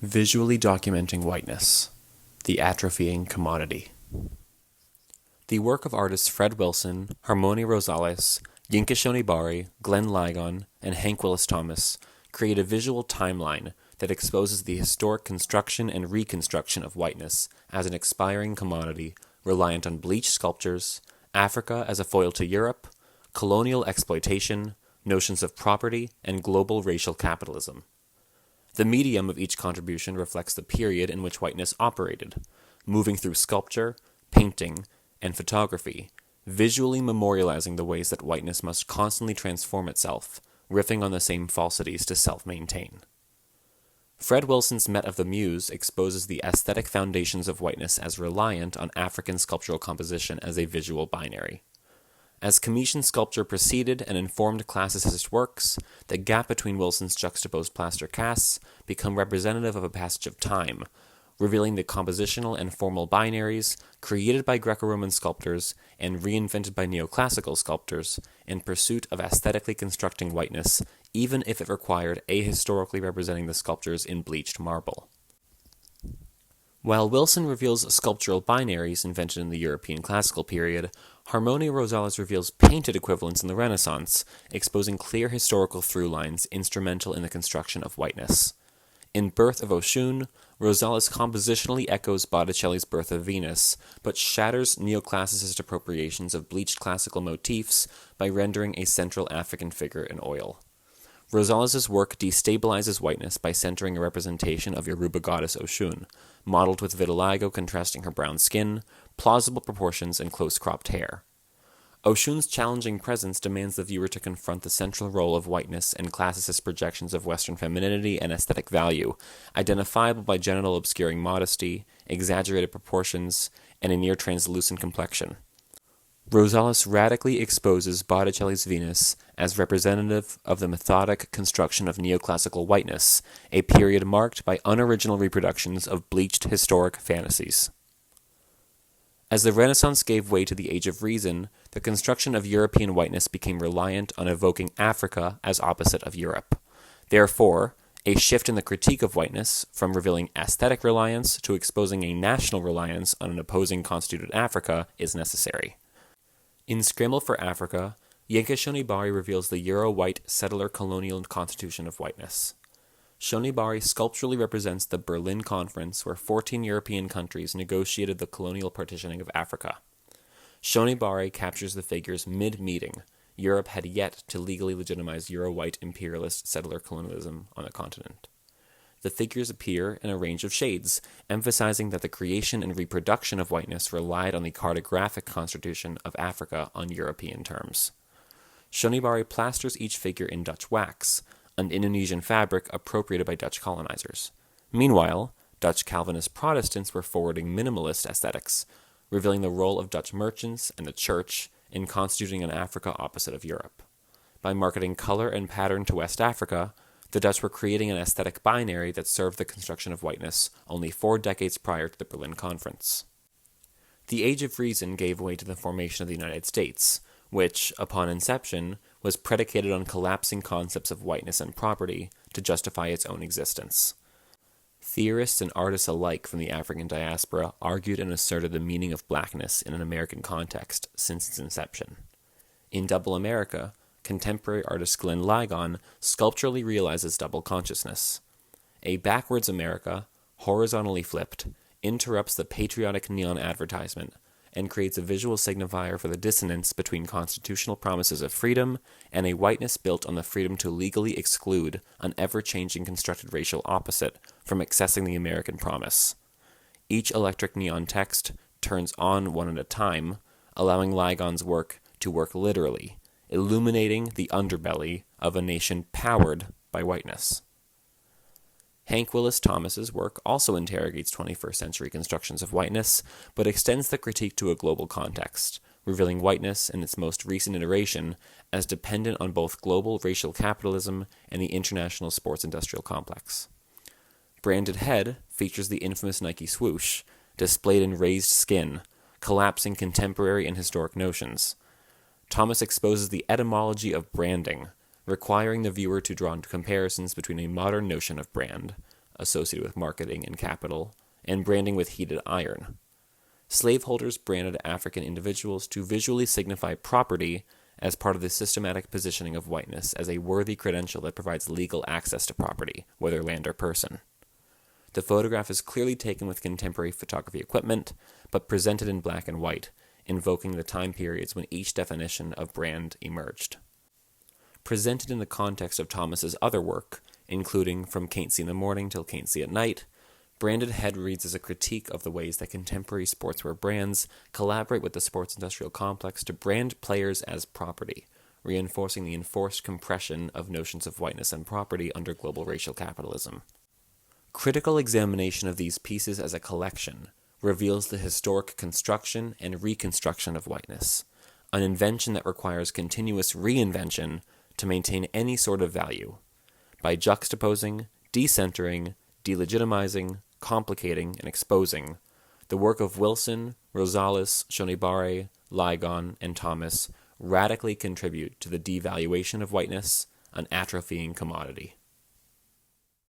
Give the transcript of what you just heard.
Visually documenting whiteness, the atrophying commodity. The work of artists Fred Wilson, Harmony Rosales, Yinka Shonibari, Glenn Ligon, and Hank Willis Thomas create a visual timeline that exposes the historic construction and reconstruction of whiteness as an expiring commodity reliant on bleached sculptures, Africa as a foil to Europe, colonial exploitation, notions of property, and global racial capitalism. The medium of each contribution reflects the period in which whiteness operated, moving through sculpture, painting, and photography, visually memorializing the ways that whiteness must constantly transform itself, riffing on the same falsities to self-maintain. Fred Wilson's Met of the Muse exposes the aesthetic foundations of whiteness as reliant on African sculptural composition as a visual binary. As Commission sculpture preceded and informed classicist works, the gap between Wilson's juxtaposed plaster casts become representative of a passage of time, revealing the compositional and formal binaries created by Greco-Roman sculptors and reinvented by neoclassical sculptors in pursuit of aesthetically constructing whiteness, even if it required ahistorically representing the sculptures in bleached marble. While Wilson reveals sculptural binaries invented in the European classical period, Harmony Rosales reveals painted equivalents in the Renaissance, exposing clear historical through lines instrumental in the construction of whiteness. In Birth of Oshun, Rosales compositionally echoes Botticelli's Birth of Venus, but shatters neoclassicist appropriations of bleached classical motifs by rendering a central African figure in oil. Rosales' work destabilizes whiteness by centering a representation of Yoruba goddess Oshun, modeled with vitiligo contrasting her brown skin, plausible proportions, and close-cropped hair. Oshun's challenging presence demands the viewer to confront the central role of whiteness and classicist projections of Western femininity and aesthetic value, identifiable by genital obscuring modesty, exaggerated proportions, and a near-translucent complexion. Rosales radically exposes Botticelli's Venus as representative of the methodic construction of neoclassical whiteness, a period marked by unoriginal reproductions of bleached historic fantasies. As the Renaissance gave way to the Age of Reason, the construction of European whiteness became reliant on evoking Africa as opposite of Europe. Therefore, a shift in the critique of whiteness, from revealing aesthetic reliance to exposing a national reliance on an opposing constituted Africa, is necessary. In Scramble for Africa, Yinka Shonibari reveals the Euro-white settler colonial constitution of whiteness. Shonibari sculpturally represents the Berlin Conference, where 14 European countries negotiated the colonial partitioning of Africa. Shonibari captures the figures mid-meeting. Europe had yet to legally legitimize Euro-white imperialist settler colonialism on the continent. The figures appear in a range of shades, emphasizing that the creation and reproduction of whiteness relied on the cartographic constitution of Africa on European terms. Shonibari plasters each figure in Dutch wax, an Indonesian fabric appropriated by Dutch colonizers. Meanwhile, Dutch Calvinist Protestants were forwarding minimalist aesthetics, revealing the role of Dutch merchants and the church in constituting an Africa opposite of Europe. By marketing color and pattern to West Africa, the Dutch were creating an aesthetic binary that served the construction of whiteness only 4 decades prior to the Berlin Conference. The Age of Reason gave way to the formation of the United States, which, upon inception, was predicated on collapsing concepts of whiteness and property to justify its own existence. Theorists and artists alike from the African diaspora argued and asserted the meaning of blackness in an American context since its inception. In Double America, contemporary artist Glenn Ligon sculpturally realizes double consciousness. A backwards America, horizontally flipped, interrupts the patriotic neon advertisement and creates a visual signifier for the dissonance between constitutional promises of freedom and a whiteness built on the freedom to legally exclude an ever-changing constructed racial opposite from accessing the American promise. Each electric neon text turns on one at a time, allowing Ligon's work to work literally, illuminating the underbelly of a nation powered by whiteness. Hank Willis Thomas's work also interrogates 21st century constructions of whiteness, but extends the critique to a global context, revealing whiteness in its most recent iteration as dependent on both global racial capitalism and the international sports industrial complex. Branded Head features the infamous Nike swoosh, displayed in raised skin, collapsing contemporary and historic notions. Thomas exposes the etymology of branding, requiring the viewer to draw comparisons between a modern notion of brand, associated with marketing and capital, and branding with heated iron. Slaveholders branded African individuals to visually signify property as part of the systematic positioning of whiteness as a worthy credential that provides legal access to property, whether land or person. The photograph is clearly taken with contemporary photography equipment, but presented in black and white, invoking the time periods when each definition of brand emerged. Presented in the context of Thomas's other work, including From Caintsy in the Morning till Caintsy at Night, Branded Head reads as a critique of the ways that contemporary sportswear brands collaborate with the sports industrial complex to brand players as property, reinforcing the enforced compression of notions of whiteness and property under global racial capitalism. Critical examination of these pieces as a collection reveals the historic construction and reconstruction of whiteness, an invention that requires continuous reinvention to maintain any sort of value, by juxtaposing, decentering, delegitimizing, complicating, and exposing. The work of Wilson, Rosales, Shonibare, Ligon, and Thomas radically contribute to the devaluation of whiteness, an atrophying commodity.